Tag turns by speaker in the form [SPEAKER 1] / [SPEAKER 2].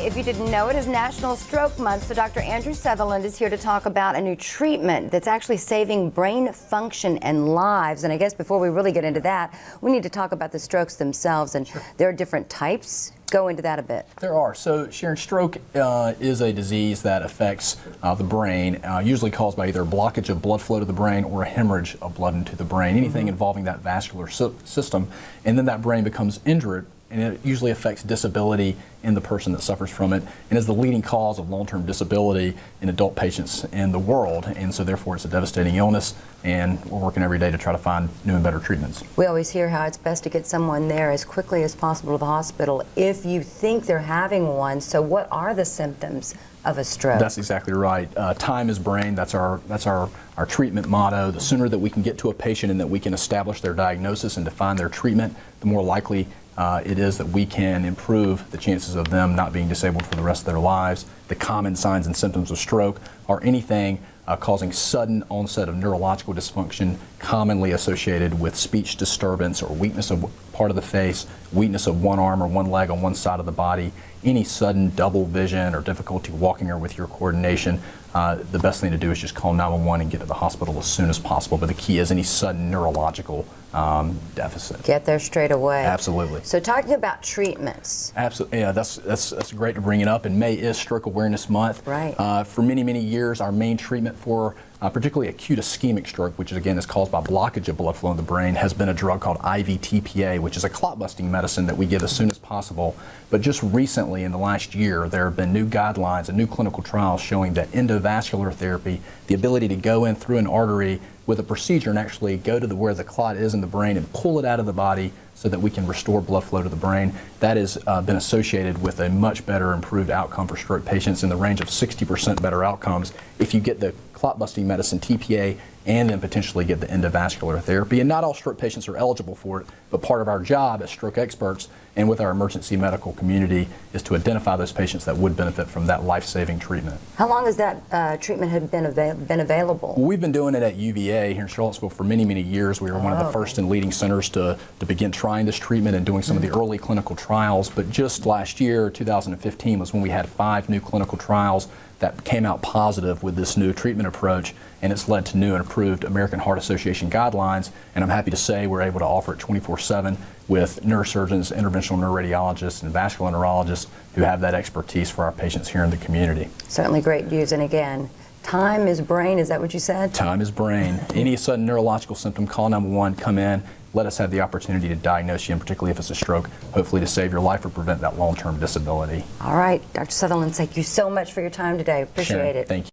[SPEAKER 1] if you didn't know, it is National Stroke Month, so Dr. Andrew Sutherland is here to talk about a new treatment that's actually saving brain function and lives. And I guess before we really get into that, we need to talk about the strokes themselves, and there are different types. Go into that a bit.
[SPEAKER 2] There are. So, Sharon, stroke is a disease that affects the brain, usually caused by either a blockage of blood flow to the brain or a hemorrhage of blood into the brain, anything involving that vascular system. And then that brain becomes injured, and it usually affects disability in the person that suffers from it, and is the leading cause of long-term disability in adult patients in the world. And so therefore it's a devastating illness, and we're working every day to try to find new and better treatments.
[SPEAKER 1] We always hear how it's best to get someone there as quickly as possible to the hospital if you think they're having one. So what are the symptoms of a stroke?
[SPEAKER 2] That's exactly right. Time is brain. That's our treatment motto. The sooner that we can get to a patient and that we can establish their diagnosis and define their treatment, the more likely it is that we can improve the chances of them not being disabled for the rest of their lives. The common signs and symptoms of stroke are anything causing sudden onset of neurological dysfunction, commonly associated with speech disturbance or weakness of part of the face, weakness of one arm or one leg on one side of the body, any sudden double vision or difficulty walking or with your coordination. The best thing to do is just call 911 and get to the hospital as soon as possible. But the key is any sudden neurological deficit.
[SPEAKER 1] Get there straight away.
[SPEAKER 2] Absolutely.
[SPEAKER 1] So talking about treatments.
[SPEAKER 2] Absolutely. Yeah, that's great to bring it up. And May is Stroke Awareness Month.
[SPEAKER 1] Right.
[SPEAKER 2] For many, many years, our main treatment for particularly acute ischemic stroke, which again is caused by blockage of blood flow in the brain, has been a drug called IVTPA, which is a clot-busting medicine that we give as soon as possible. But just recently, in the last year, there have been new guidelines and new clinical trials showing that endovascular therapy, the ability to go in through an artery with a procedure and actually go to where the clot is in the brain and pull it out of the body so that we can restore blood flow to the brain. That has been associated with a much better improved outcome for stroke patients in the range of 60% better outcomes if you get the clot-busting medicine, TPA, and then potentially get the endovascular therapy. And not all stroke patients are eligible for it, but part of our job as stroke experts and with our emergency medical community is to identify those patients that would benefit from that life-saving treatment.
[SPEAKER 1] How long has that treatment had been available?
[SPEAKER 2] Well, we've been doing it at UVA here in Charlottesville for many, many years. We were one of the first and leading centers to begin trying this treatment and doing some of the early clinical trials. But just last year, 2015, was when we had 5 new clinical trials that came out positive with this new treatment approach, and it's led to new and approved American Heart Association guidelines. And I'm happy to say we're able to offer it 24/7 with neurosurgeons, interventional neuroradiologists, and vascular neurologists who have that expertise for our patients here in the community.
[SPEAKER 1] Certainly great news. And again, time is brain, is that what you said?
[SPEAKER 2] Time is brain. Any sudden neurological symptom, call 911, come in, let us have the opportunity to diagnose you, and particularly if it's a stroke, hopefully to save your life or prevent that long-term disability.
[SPEAKER 1] All right, Dr. Sutherland, thank you so much for your time today. Appreciate
[SPEAKER 2] Sharon,
[SPEAKER 1] it.
[SPEAKER 2] thank you.